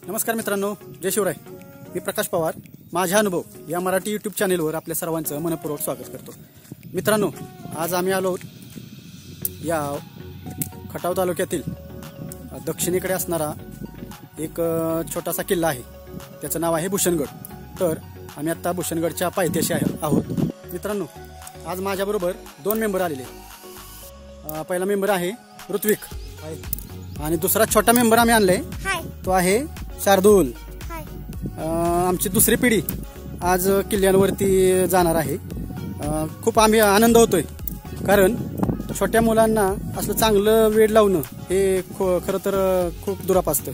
नमस्कार मित्रांनो, जय शिवराय. मी प्रकाश पवार. माझा अनुभव या मराठी यूट्यूब चॅनेलवर आपल्या सर्वांचं मनपूर्वक स्वागत करतो. मित्रांनो, आज आम्ही आलो या खटाव तालुक्यातील दक्षिणेकडे असणारा एक छोटासा किल्ला आहे. त्याचं नाव आहे भूषणगड. तर आम्ही आता भूषणगडच्या पायथ्याशी आहोत. मित्रांनो, आज माझ्याबरोबर 2 मेंबर आलेले. पहिला मेंबर आहे ऋत्विक आणि दुसरा छोटा मेंबर आम्ही आणलाय, तो आहे शार्दूल. आमची दुसरी पिढी आज किल्ल्यांवरती जाणार आहे. खूप आम्ही आनंद होतोय, कारण छोट्या मुलांना असलं चांगलं वेळ लावणं हे खरं तर खूप दुराप असतं.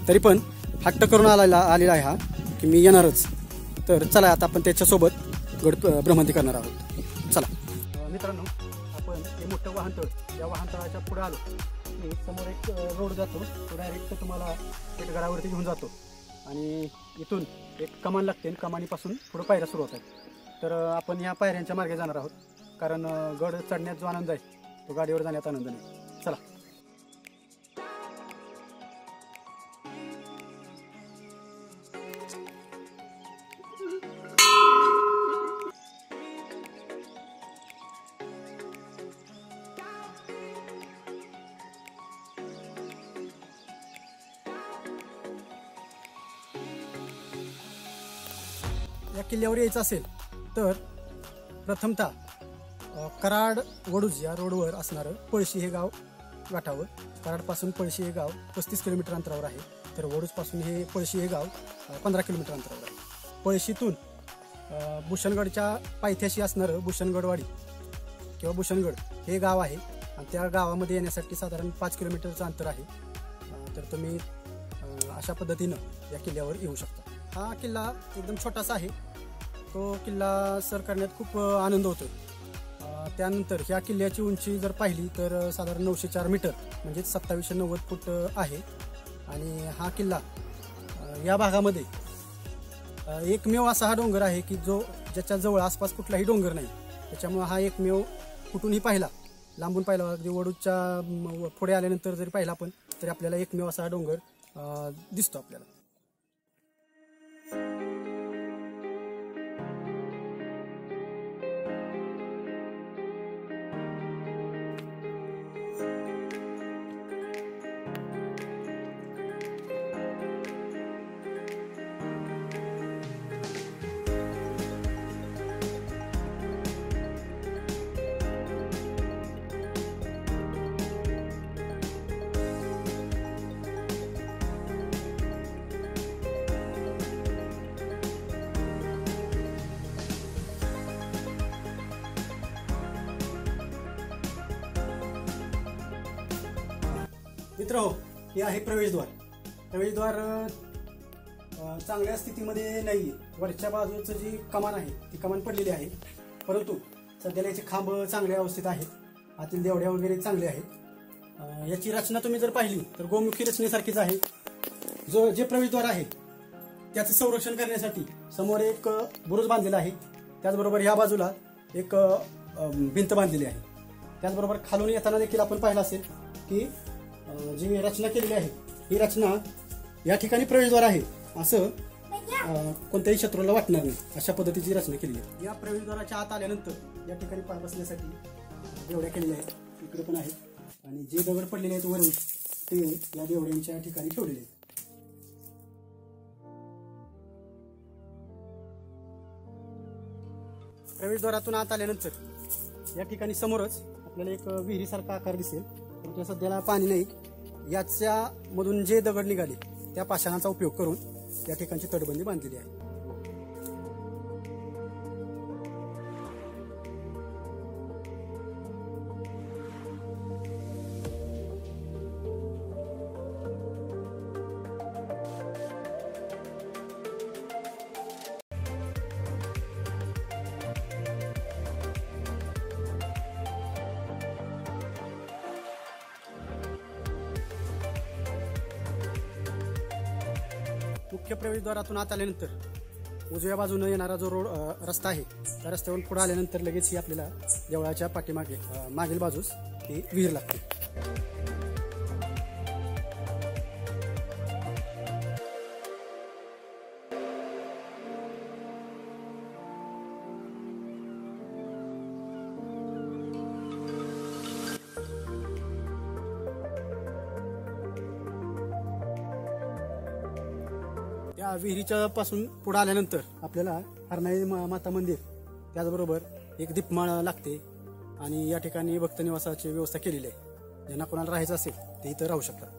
तरी पण हट्ट करून आलेला आहे हा की मी येणारच. तर चला आता आपण त्याच्यासोबत गड भ्रमंती करणार आहोत. चला मित्रांनो, आपण हे मोठं वाहनतळ, या वाहनतळाच्या पुढे आलो की समोर एक रोड जातो. तो डायरेक्ट तुम्हाला गडावरती घेऊन जातो आणि इथून एक कमान लागते. कमानीपासून पुढे पायऱ्या सुरू होतात. तर आपण या पायऱ्यांच्या मार्गे जाणार आहोत, कारण गड चढण्यात जो आनंद आहे तो गाडीवर जाण्यात आनंद नाही. चला. या किल्ल्यावर यायचं असेल तर प्रथमतः कराड वडूज या रोडवर असणारं पळशी हे गाव गाठावं. कराडपासून पळशी हे गाव 35 किलोमीटर अंतरावर आहे. तर वडूजपासून हे पळशी हे गाव 15 किलोमीटर अंतरावर आहे. पळशीतून भूषणगडच्या पायथ्याशी असणारं भूषणगडवाडी किंवा भूषणगड हे गाव आहे आणि त्या गावामध्ये येण्यासाठी साधारण 5 किलोमीटरचं अंतर आहे. तर तुम्ही अशा पद्धतीनं या किल्ल्यावर येऊ शकता. हा किल्ला एकदम छोटासा आहे. तो किल्ला सर करण्यात खूप आनंद होतो. त्यानंतर ह्या किल्ल्याची उंची जर पाहिली तर साधारण 904 मीटर म्हणजे 2790 फूट आहे. आणि हा किल्ला या भागामध्ये एकमेव असा हा डोंगर आहे की ज्याच्या जवळ आसपास कुठलाही डोंगर नाही. त्याच्यामुळे हा एकमेव कुठूनही पाहिला, लांबून पाहिला, अगदी वडूच्या पुढे आल्यानंतर जरी पाहिला आपण तरी आपल्याला एकमेव असा हा डोंगर दिसतो आपल्याला. मित्र हो, हे आहे प्रवेशद्वार. प्रवेशद्वार चांगल्या स्थितीमध्ये नाही. वरच्या बाजूचं जी कमान आहे ती कमान पडलेली आहे, परंतु सध्याला याचे खांब चांगल्या अवस्थेत आहेत. आतील देवड्या वगैरे चांगले आहेत. याची रचना तुम्ही जर पाहिली तर गोमुखी रचनेसारखीच आहे. जे प्रवेशद्वार आहे त्याचं संरक्षण करण्यासाठी समोर एक बुरुज बांधलेला आहे. त्याचबरोबर ह्या बाजूला एक भिंत बांधलेली आहे. त्याचबरोबर खालून येताना देखील आपण पाहिलं असेल की जी रचना केलेली आहे ही रचना या ठिकाणी प्रवेशद्वार आहे असं कोणत्याही शत्रूला वाटणार नाही, अशा पद्धतीची रचना केली आहे. या प्रवेशद्वाराच्या आत आल्यानंतर या ठिकाणी पाय बसण्यासाठी देवड्या केलेल्या आहेत. इकडे पण आहेत आणि जे दगड पडलेले आहेत वरून ते या देवड्यांच्या ठिकाणी ठेवलेले आहेत. प्रवेशद्वारातून आत आल्यानंतर या ठिकाणी समोरच आपल्याला एक विहिरीसारखा आकार दिसेल. परंतु सध्याला पाणी नाही. याच्या मधून जे दगड निघाले त्या पाषाणाचा उपयोग करून या ठिकाणची तटबंदी बांधलेली आहे. मुख्य प्रवेशद्वारातून आत आल्यानंतर उजव्या बाजूने येणारा जो रस्ता आहे त्या रस्त्यावरून पुढे आल्यानंतर लगेच ही आपल्याला देवळाच्या पाठीमागे मागील बाजूस ही विहीर लागते. या विहिरीच्या पासून पुढे आल्यानंतर आपल्याला हरनाई माता मंदिर, त्याचबरोबर एक दीपमाळ लागते आणि या ठिकाणी भक्त निवासाची व्यवस्था केलेली आहे. ज्यांना कोणाला राहायचं असेल ते इथं राहू शकतात.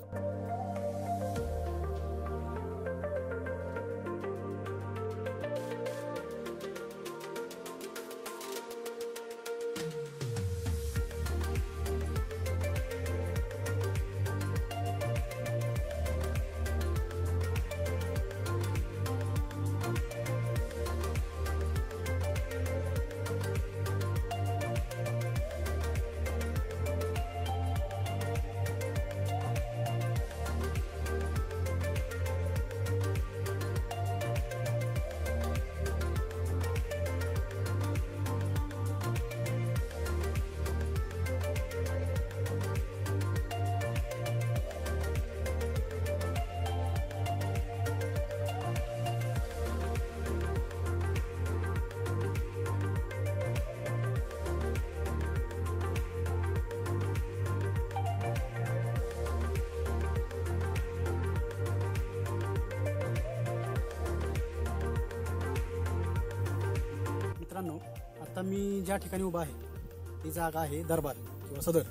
मित्रांनो, आता मी ज्या ठिकाणी उभा आहे ती जागा आहे दरबार किंवा सदर.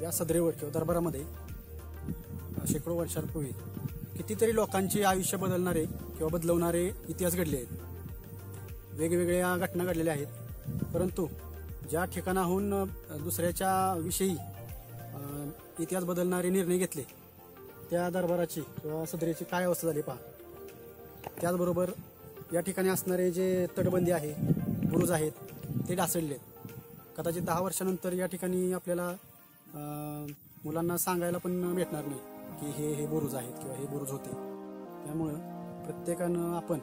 या सदरेवर किंवा दरबारामध्ये शेकडो वर्षांपूर्वी कितीतरी लोकांचे आयुष्य बदलणारे किंवा बदलवणारे इतिहास घडले आहेत. वेगवेगळ्या घटना घडलेल्या आहेत. परंतु ज्या ठिकाणाहून दुसऱ्याच्या विषयी इतिहास बदलणारे निर्णय घेतले त्या दरबाराची किंवा सदरेची काय अवस्था झाली पहा. त्याचबरोबर या ठिकाणी असणारे जे तटबंदी आहे, बुरुज आहेत, ते ढासळले. कदाचित 10 वर्षानंतर या ठिकाणी आपल्याला मुलांना सांगायला पण भेटणार नाही की हे बुरुज आहेत किंवा हे बुरुज होते. त्यामुळं प्रत्येकानं आपण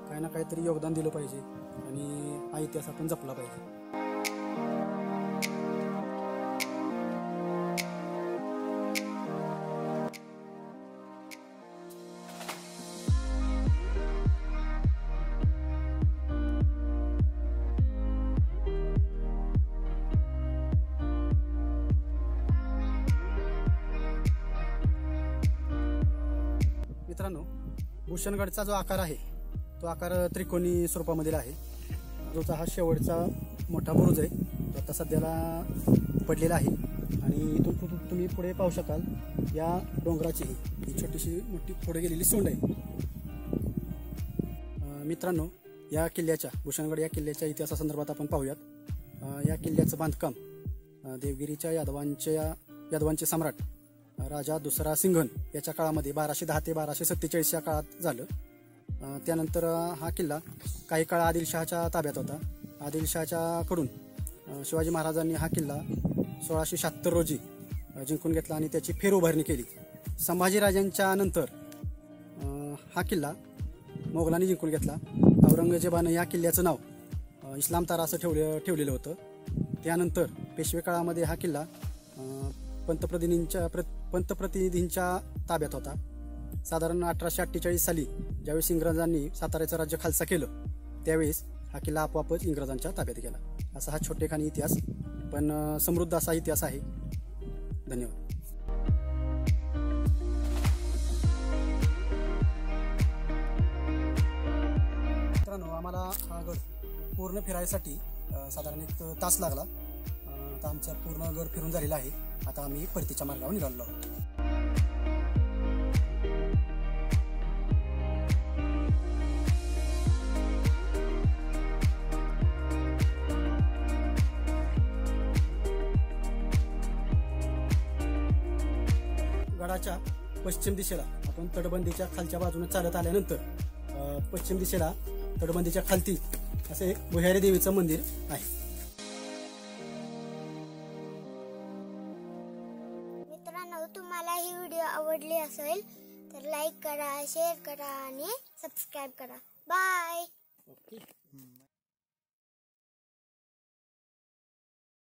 काही ना काहीतरी योगदान दिलं पाहिजे आणि हा इतिहास आपण जपला पाहिजे. मित्रांनो, भूषणगडचा जो आकार आहे तो आकार त्रिकोणी स्वरूपामध्ये आहे. जोचा हा शेवटचा मोठा बुरुज आहे तो आता सध्याला पडलेला आहे. आणि इथून तुम्ही पुढे पाहू शकाल या डोंगराची ही छोटीशी मोठी पुढे गेलेली सोंड आहे. मित्रांनो, या किल्ल्याच्या भूषणगड या किल्ल्याच्या इतिहासासंदर्भात आपण पाहूयात. या किल्ल्याचं बांधकाम देवगिरीच्या यादवांचे सम्राट राजा दुसरा सिंघन याच्या काळामध्ये 1210 ते 1247 या काळात झालं. त्यानंतर हा किल्ला काही काळ आदिलशहाच्या ताब्यात होता. आदिलशहाच्याकडून शिवाजी महाराजांनी हा किल्ला 1676 रोजी जिंकून घेतला आणि त्याची फेरउभारणी केली. संभाजीराजांच्या नंतर हा किल्ला मोगलांनी जिंकून घेतला. औरंगजेबानं या किल्ल्याचं नाव इस्लाम तारा असं ठेवलेलं होतं. त्यानंतर पेशवे काळामध्ये हा किल्ला पंतप्रतिनिधींच्या ताब्यात होता. साधारण 1848 साली ज्यावेळेस इंग्रजांनी साताऱ्याचं राज्य खालसा केलं त्यावेळेस हा किल्ला आपोआपच इंग्रजांच्या ताब्यात गेला. असा हा छोटेखानी इतिहास पण समृद्ध असा इतिहास आहे. धन्यवाद. मित्रांनो, आम्हाला हा गड पूर्ण फिरायसाठी साधारण 1 तास लागला. आता आमचा पूर्ण गड फिरून झालेला आहे. आता आम्ही परतीच्या मार्गावर निघालो आहोत. गडाच्या पश्चिम दिशेला आपण तटबंदीच्या खालच्या बाजूने चालत आल्यानंतर पश्चिम दिशेला तटबंदीच्या खालती असे भुयारी देवीचं मंदिर आहे. मित्रांनो, तुम्हाला ही व्हिडिओ आवडली असेल तर लाईक करा, शेअर करा आणि सबस्क्राईब करा. बाय. ओके.